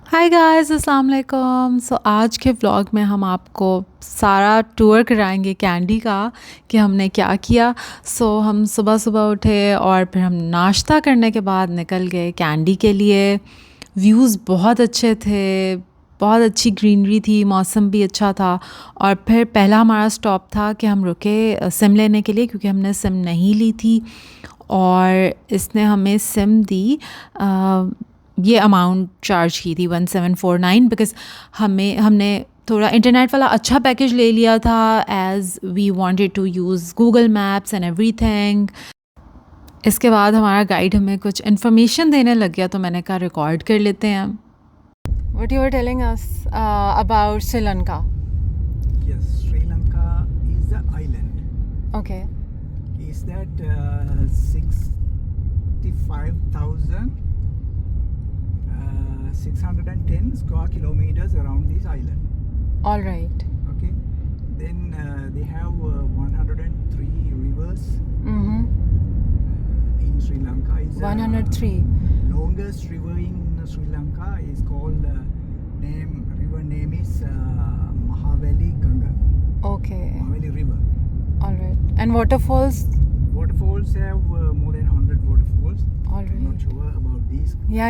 Hi guys अस्सलाम वालेकुम। सो आज के व्लॉग में हम आपको सारा टूर कराएंगे कैंडी का कि हमने क्या किया। हम सुबह सुबह उठे और फिर हम नाश्ता करने के बाद निकल गए कैंडी के लिए। व्यूज़ बहुत अच्छे थे, बहुत अच्छी ग्रीनरी थी, मौसम भी अच्छा था। और फिर पहला हमारा स्टॉप था कि हम रुके सिम लेने के लिए, क्योंकि हमने सिम नहीं ली थी और इसने हमें सिम दी। ये अमाउंट चार्ज की थी 1749, बिकॉज़ हमने थोड़ा इंटरनेट वाला अच्छा पैकेज ले लिया था, as we wanted to use Google Maps and everything. इसके बाद हमारा गाइड हमें कुछ इन्फॉर्मेशन देने लग गया, तो मैंने कहा रिकॉर्ड कर लेते हैं। What you were telling us about Sri Lanka? Yes, Sri Lanka is an island. Okay. Is that 65,610 square kilometers around this island? Alright. Okay. Then they have 103 rivers in Sri Lanka. Is 103। longest river in Sri Lanka is called river name is Mahaveli Ganga. Okay. Mahaveli River. Alright. And waterfalls? Waterfalls have more than 100 waterfalls. I'm not alright. sure about these. या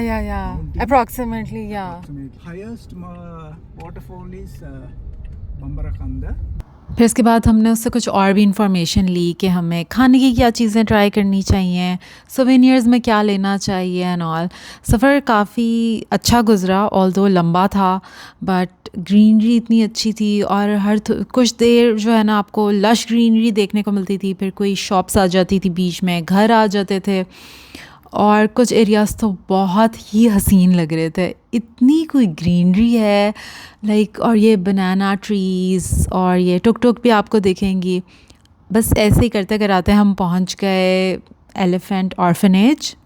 Counting. Approximately या। Approximately. Highest waterfall is Bambarakanda. फिर इसके बाद हमने उससे कुछ और भी इंफॉर्मेशन ली कि हमें खाने की क्या चीज़ें ट्राई करनी चाहिए, सोवेनियर्स में क्या लेना चाहिए एंड ऑल। सफ़र काफ़ी अच्छा गुजरा, ऑल्दो लंबा था, बट ग्रीनरी इतनी अच्छी थी और कुछ देर जो है ना आपको लश ग्रीनरी देखने को मिलती थी। फिर कोई शॉप्स आ जाती थी बीच में, घर आ जाते थे, और कुछ एरियाज़ तो बहुत ही हसीन लग रहे थे। इतनी कोई ग्रीनरी है लाइक, और ये बनाना ट्रीज़ और ये टुक टुक भी आपको दिखेंगी। बस ऐसे ही करते कराते हम पहुंच गए एलिफेंट ऑर्फनेज।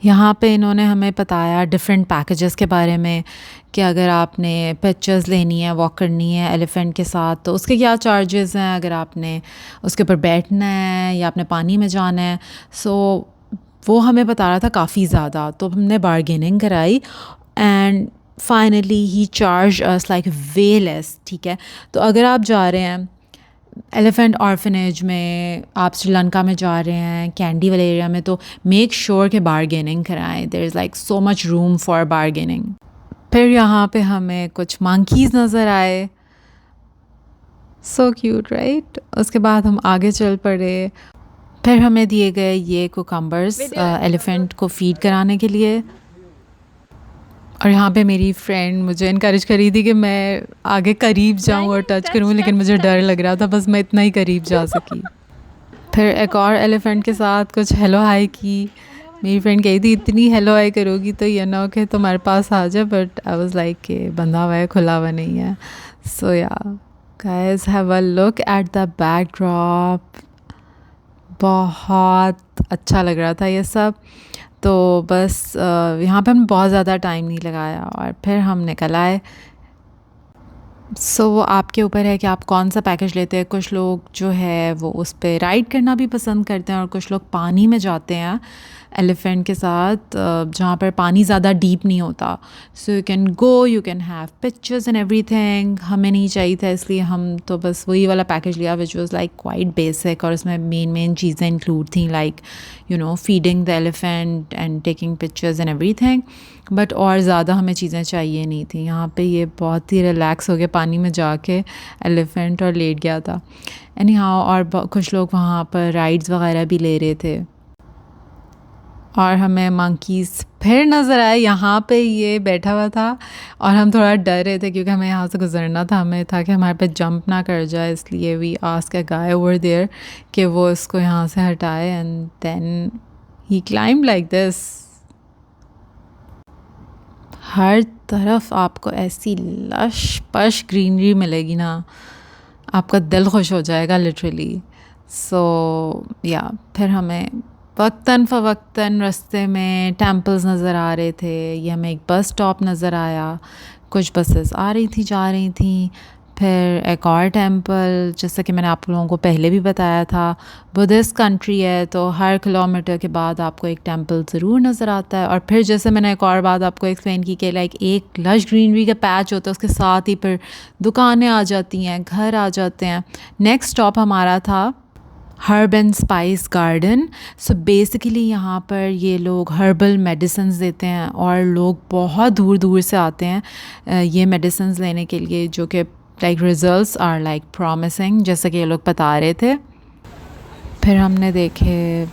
यहाँ पे इन्होंने हमें बताया डिफरेंट पैकेजेस के बारे में कि अगर आपने पिक्चर्स लेनी है, वॉक करनी है एलिफेंट के साथ, तो उसके क्या चार्जेस हैं, अगर आपने उसके ऊपर बैठना है या आपने पानी में जाना है। वो हमें बता रहा था काफ़ी ज़्यादा, तो हमने बार्गेनिंग कराई and finally he charge us like way less. ठीक है, तो अगर आप जा रहे हैं एलिफेंट ऑर्फनेज में, आप श्रीलंका में जा रहे हैं कैंडी वाले एरिया में, तो मेक श्योर कि बार्गेनिंग कराएं। There is like so much room for bargaining. फिर यहाँ पे हमें कुछ मंकीज़ नज़र आए, सो क्यूट राइट। उसके बाद हम आगे चल पड़े। फिर हमें दिए गए ये कुकम्बर्स एलिफेंट को फीड कराने के लिए। और यहाँ पे मेरी फ्रेंड मुझे इनकरेज करी थी कि मैं आगे करीब जाऊँ और टच करूँ, लेकिन मुझे डर लग रहा था, बस मैं इतना ही करीब जा सकी। फिर एक और एलिफेंट के साथ कुछ हेलो हाई की। मेरी फ्रेंड कही थी इतनी हेलो हाई करोगी तो ये ना हो कि तुम्हारे पास आ जाए, बट आई वाज लाइक कि बंधा हुआ है, खुला हुआ नहीं है। सो या guys, have a look at the backdrop. बहुत अच्छा लग रहा था ये सब। तो बस यहाँ पे हमने बहुत ज़्यादा टाइम नहीं लगाया और फिर हम निकल आए। वो आपके ऊपर है कि आप कौन सा पैकेज लेते हैं। कुछ लोग जो है वो उस पे राइड करना भी पसंद करते हैं और कुछ लोग पानी में जाते हैं एलिफेंट के साथ, जहाँ पर पानी ज़्यादा डीप नहीं होता। So you can go, you can have pictures and everything. हमें नहीं चाहिए था, इसलिए हम तो बस वही वाला पैकेज लिया which was like quite basic, और उसमें मेन चीज़ें इंक्लूड थी like feeding the elephant and taking pictures and everything. But और ज़्यादा हमें चीज़ें चाहिए नहीं थी। यहाँ पे ये बहुत ही रिलैक्स हो गया पानी में जाके एलिफेंट, और लेट गया था। एनी हाउ, और कुछ लोग वहाँ पर राइड्स वगैरह भी ले रहे थे। और हमें मंकीज़ फिर नज़र आए। यहाँ पे ये बैठा हुआ था और हम थोड़ा डर रहे थे क्योंकि हमें यहाँ से गुजरना था। हमें था कि हमारे पे जंप ना कर जाए, इसलिए we ask a guy over there कि वो इसको यहाँ से हटाए, and then he climb like this. हर तरफ आपको ऐसी लश पश ग्रीनरी मिलेगी ना, आपका दिल खुश हो जाएगा लिटरली। या फिर हमें वक्तन फ़वक्तन रास्ते में टेम्पल्स नज़र आ रहे थे। ये हमें एक बस स्टॉप नज़र आया, कुछ बसेस आ रही थी जा रही थी। फिर एक और टेंपल, जैसा कि मैंने आप लोगों को पहले भी बताया था, बुद्धिस्ट कंट्री है तो हर किलोमीटर के बाद आपको एक टेंपल ज़रूर नज़र आता है। और फिर जैसे मैंने एक और बात आपको एक्सप्लेन की कि लाइक एक लश ग्रीनरी का पैच होता है, उसके साथ ही फिर दुकानें आ जाती हैं, घर आ जाते हैं। नेक्स्ट स्टॉप हमारा था herb and spice garden. So basically यहाँ पर ये लोग हर्बल मेडिसिन्स देते हैं और लोग बहुत दूर दूर से आते हैं ये मेडिसिन्स लेने के लिए, जो कि like results are like promising, जैसा कि ये लोग बता रहे थे। फिर हमने देखे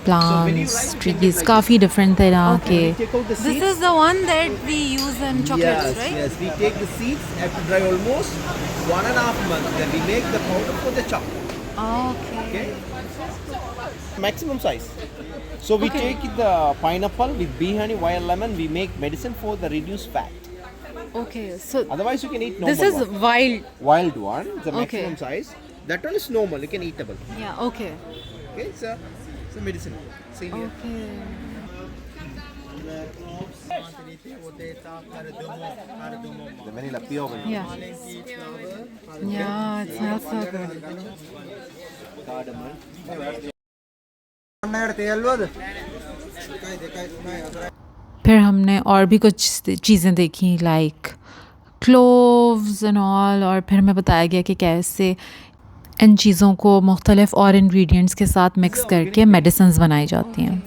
प्लांट्स, ट्रीज, काफ़ी डिफरेंट तरह के। This is the one that we use in chocolates, right? Yes, we take the seeds, have to dry almost 1.5 months. Then we make the powder for the chocolate. Okay. Maximum size. So we take the pineapple with bee honey, wild lemon. We make medicine for the reduced fat. Okay, so Otherwise, you can eat normal this is one. wild. Wild one, the Okay. maximum size. That one is normal. You can eatable. Yeah, okay. Okay, it's a medicine. See here. Okay. The vanilla pure vanilla. Yeah. Yeah, it smells so good. Cardamom. फिर हमने और भी कुछ चीज़ें देखी like cloves and all, और फिर हमें बताया गया कि कैसे इन चीज़ों को मुख्तलिफ और इंग्रेडिएंट्स के साथ मिक्स करके मेडिसिन्स बनाई जाती हैं।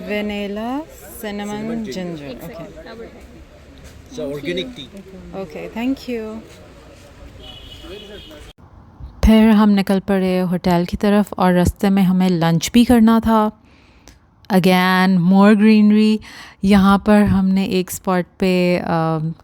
Vanilla, cinnamon, ginger. Okay So organic tea. Okay, thank you. फिर हम निकल पड़े होटल की तरफ और रास्ते में हमें लंच भी करना था। अगैन मोर ग्रीनरी। यहाँ पर हमने एक स्पॉट पे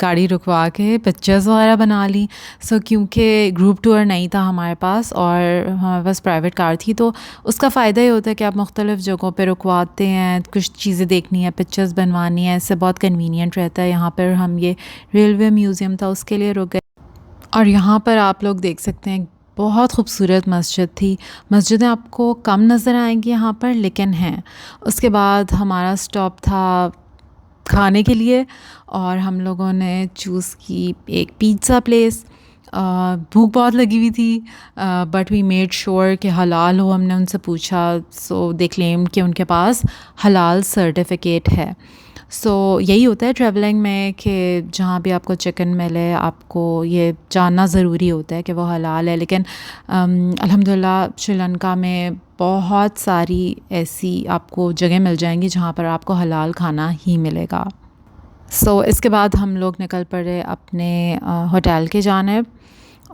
गाड़ी रुकवा के पिक्चर्स वगैरह बना ली। सो क्योंकि ग्रुप टूर नहीं था हमारे पास और हमारे पास प्राइवेट कार थी, तो उसका फ़ायदा ये होता है कि आप मुख्तलिफ़ जगहों पे रुकवाते हैं, कुछ चीज़ें देखनी है, पिक्चर्स बनवानी है, इससे बहुत कन्वीनियंट रहता है। यहाँ पर हम ये रेलवे म्यूज़ियम था उसके लिए रुक गए। और यहाँ पर आप लोग देख सकते हैं बहुत खूबसूरत मस्जिद थी। मस्जिदें आपको कम नज़र आएंगी यहाँ पर, लेकिन हैं। उसके बाद हमारा स्टॉप था खाने के लिए और हम लोगों ने चूज़ की एक पिज़्ज़ा प्लेस। भूख बहुत लगी हुई थी, बट वी मेड श्योर कि हलाल हो। हमने उनसे पूछा, सो दे क्लेम्ड कि उनके पास हलाल सर्टिफिकेट है। सो यही होता है ट्रैवलिंग में कि जहाँ भी आपको चिकन मिले, आपको ये जानना ज़रूरी होता है कि वो हलाल है। लेकिन अल्हम्दुलिल्लाह श्रीलंका में बहुत सारी ऐसी आपको जगह मिल जाएंगी जहाँ पर आपको हलाल खाना ही मिलेगा। सो इसके बाद हम लोग निकल पड़े अपने होटल के जानिब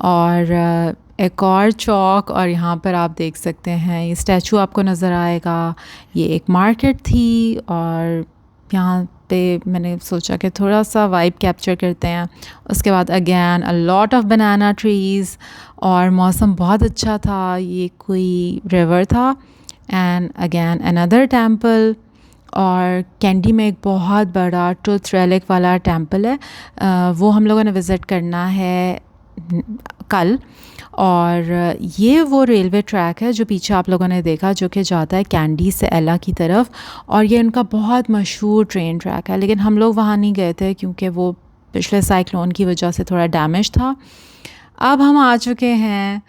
और एक और चौक, और यहाँ पर आप देख सकते हैं ये स्टैचू आपको नज़र आएगा। ये एक मार्केट थी और यहाँ पे मैंने सोचा कि थोड़ा सा वाइब कैप्चर करते हैं। उसके बाद again a lot of banana trees और मौसम बहुत अच्छा था। ये कोई रिवर था एंड अगैन अनदर टेंपल। और कैंडी में एक बहुत बड़ा ट्रुथ रेलिक वाला टेंपल है, वो हम लोगों ने विज़िट करना है कल। और ये वो रेलवे ट्रैक है जो पीछे आप लोगों ने देखा, जो कि जाता है कैंडी से एला की तरफ, और ये उनका बहुत मशहूर ट्रेन ट्रैक है। लेकिन हम लोग वहाँ नहीं गए थे क्योंकि वो पिछले साइक्लोन की वजह से थोड़ा डैमेज था। अब हम आ चुके हैं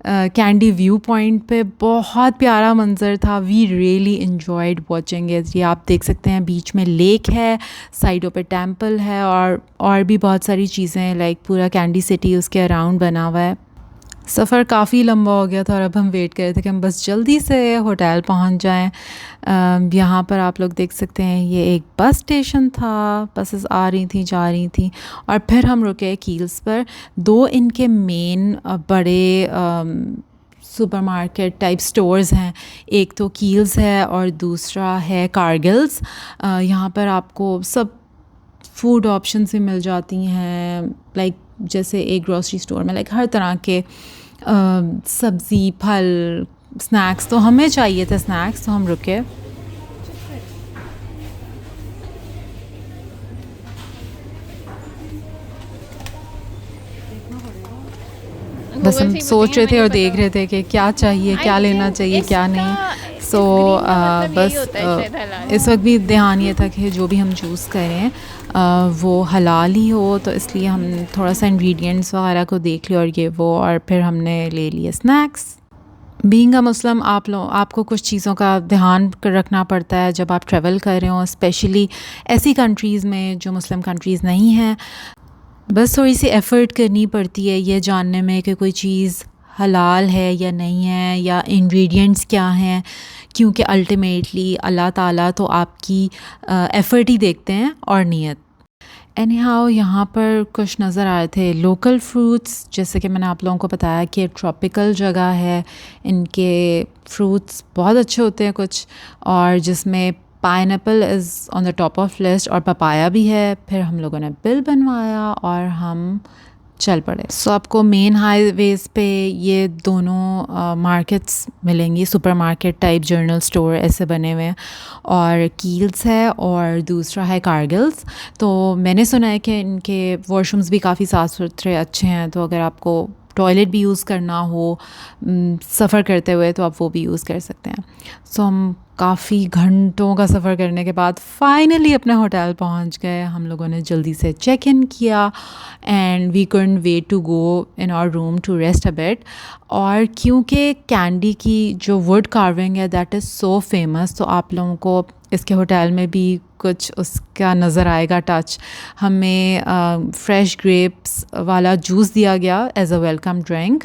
कैंडी व्यू पॉइंट पे। बहुत प्यारा मंज़र था। We really enjoyed watching it. ये आप देख सकते हैं बीच में लेक है, साइडों पे टेंपल है और भी बहुत सारी चीज़ें, लाइक पूरा कैंडी सिटी उसके अराउंड बना हुआ है। सफ़र काफ़ी लंबा हो गया था और अब हम वेट कर रहे थे कि हम बस जल्दी से होटल पहुंच जाएं। यहाँ पर आप लोग देख सकते हैं ये एक बस स्टेशन था, बसेस आ रही थी जा रही थी। और फिर हम रुके कील्स पर। दो इनके मेन बड़े सुपरमार्केट टाइप स्टोर्स हैं, एक तो कील्स है और दूसरा है कारगिल्स। यहाँ पर आपको सब फूड ऑप्शंस भी मिल जाती हैं, लाइक जैसे एक ग्रोसरी स्टोर में लाइक हर तरह के सब्ज़ी, फल, स्नैक्स। तो हमें चाहिए थे स्नैक्स, तो हम रुके। बस हम सोच रहे थे और देख रहे थे कि क्या चाहिए, क्या लेना चाहिए, क्या नहीं। सो green का मतलब यही बस होता है शायद हलाल। इस वक्त भी ध्यान ये था कि जो भी हम चूज़ करें वो हलाल ही हो, तो इसलिए हम थोड़ा सा इंग्रेडिएंट्स वगैरह को देख लिया और ये वो, और फिर हमने ले लिए स्नैक्स। बीइंग अ मुस्लिम आपको कुछ चीज़ों का ध्यान रखना पड़ता है जब आप ट्रैवल कर रहे हो, स्पेशली ऐसी कंट्रीज़ में जो मुस्लिम कंट्रीज़ नहीं हैं। बस थोड़ी सी एफ़र्ट करनी पड़ती है ये जानने में कि कोई चीज़ हलाल है या नहीं है, या इंग्रेडिएंट्स क्या हैं, क्योंकि अल्टीमेटली अल्लाह ताला तो आपकी एफ़र्ट ही देखते हैं और नीयत। एनी हाउ यहाँ पर कुछ नज़र आए थे लोकल फ्रूट्स, जैसे कि मैंने आप लोगों को बताया कि ट्रॉपिकल जगह है, इनके फ्रूट्स बहुत अच्छे होते हैं कुछ, और जिसमें pineapple is on the top of list, और पपाया भी है। फिर हम लोगों ने बिल बनवाया और हम चल पड़े। सो आपको मेन हाईवेज़ पे ये दोनों मार्केट्स मिलेंगी, सुपरमार्केट टाइप जनरल स्टोर ऐसे बने हुए हैं, और कील्स है और दूसरा है कारगिल्स। तो मैंने सुना है कि इनके वॉशरूम्स भी काफ़ी साफ़ सुथरे अच्छे हैं, तो अगर आपको टॉयलेट भी यूज़ करना हो सफ़र करते हुए तो आप वो भी यूज़ कर सकते हैं। सो हम काफ़ी घंटों का सफ़र करने के बाद फाइनली अपने होटल पहुंच गए। हम लोगों ने जल्दी से चेक इन किया and we couldn't wait to go in our room to rest a bit. और क्योंकि कैंडी की जो वुड कार्विंग है दैट इज़ सो फेमस, तो आप लोगों को इसके होटल में भी कुछ उसका नज़र आएगा टच। हमें फ्रेश ग्रेप्स वाला जूस दिया गया एज अ वेलकम ड्रिंक,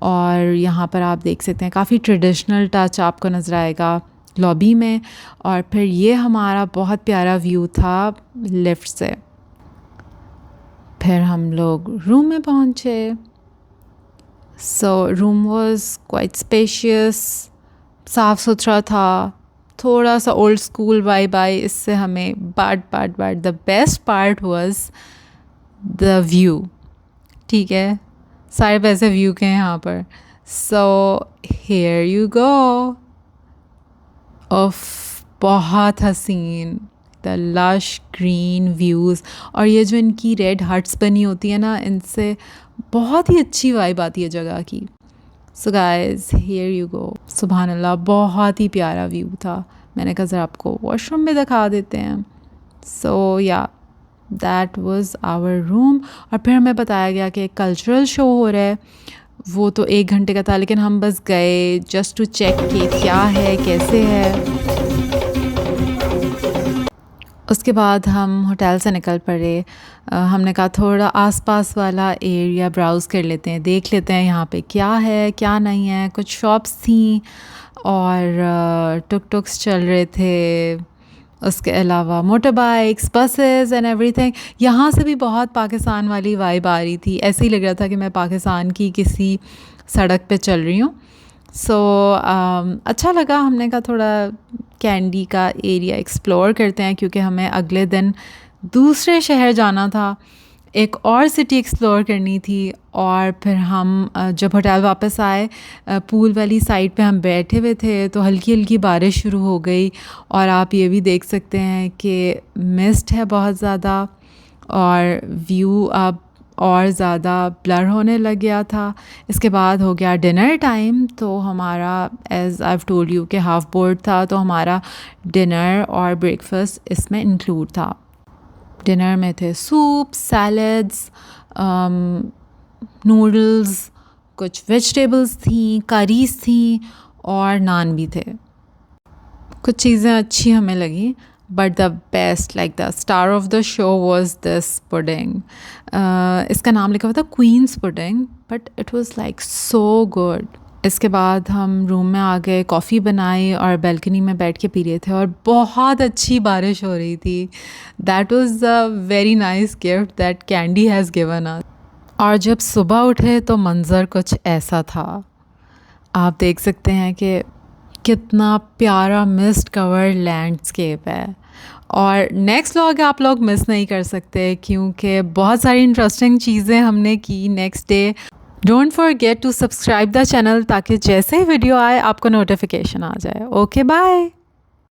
और यहाँ पर आप देख सकते हैं काफ़ी ट्रेडिशनल टच आपको नज़र आएगा लॉबी में। और फिर ये हमारा बहुत प्यारा व्यू था लिफ्ट से। फिर हम लोग रूम में पहुँचे। सो रूम वाज क्वाइट स्पेशियस, साफ़ सुथरा था, थोड़ा सा ओल्ड स्कूल वाइब आई इससे हमें, but the best part was the view. ठीक है, सारे पैसे व्यू के हैं यहाँ पर। So here you go. Of बहुत हसीन, द लश ग्रीन व्यूज़, और ये जो इनकी रेड हट्स बनी होती है ना, इनसे बहुत ही अच्छी वाइब आती है जगह की। So guys here you go. सुभान अल्लाह, बहुत ही प्यारा व्यू था। मैंने कहा ज़रा आपको वॉशरूम में दिखा देते हैं। सो या दैट वाज आवर रूम। और फिर हमें बताया गया कि एक कल्चरल शो हो रहा है, वो तो 1 घंटे का था, लेकिन हम बस गए जस्ट टू चेक कि क्या है कैसे है। उसके बाद हम होटल से निकल पड़े। हमने कहा थोड़ा आसपास वाला एरिया ब्राउज़ कर लेते हैं, देख लेते हैं यहाँ पे क्या है क्या नहीं है। कुछ शॉप्स थी और टुक टुक्स चल रहे थे, उसके अलावा motor bikes, buses and everything. यहाँ से भी बहुत पाकिस्तान वाली वाइब आ रही थी, ऐसे ही लग रहा था कि मैं पाकिस्तान की किसी सड़क पे चल रही हूँ। सो अच्छा लगा। हमने कहा थोड़ा कैंडी का एरिया एक्सप्लोर करते हैं, क्योंकि हमें अगले दिन दूसरे शहर जाना था, एक और सिटी एक्सप्लोर करनी थी। और फिर हम जब होटल वापस आए, पूल वाली साइड पे हम बैठे हुए थे तो हल्की हल्की बारिश शुरू हो गई, और आप ये भी देख सकते हैं कि मिस्ट है बहुत ज़्यादा, और व्यू अब और ज़्यादा ब्लर होने लग गया था। इसके बाद हो गया डिनर टाइम, तो हमारा एज़ आई टोल्ड यू कि हाफ बोर्ड था, तो हमारा डिनर और ब्रेकफास्ट इसमें इंक्लूड था। डिनर में थे सूप, सैलड्स, नूडल्स, कुछ वेजिटेबल्स थी, करीज थी और नान भी थे। कुछ चीज़ें अच्छी हमें लगी, but the best, like the star of the show was this pudding. इसका नाम लिखा हुआ था queen's pudding, but it was like so good. इसके बाद हम रूम में आ गए, कॉफ़ी बनाई और बैल्कनी में बैठ के पी रहे थे, और बहुत अच्छी बारिश हो रही थी। That was a very nice gift that candy has given us. और जब सुबह उठे तो मंज़र कुछ ऐसा था, आप देख सकते हैं कि कितना प्यारा मिस्ट कवर्ड लैंडस्केप है। और नेक्स्ट व्लॉग आप लोग मिस नहीं कर सकते, क्योंकि बहुत सारी इंटरेस्टिंग चीज़ें हमने की next day. Don't forget to subscribe the channel, ताकि जैसे ही वीडियो आए आपको नोटिफिकेशन आ जाए। Okay bye.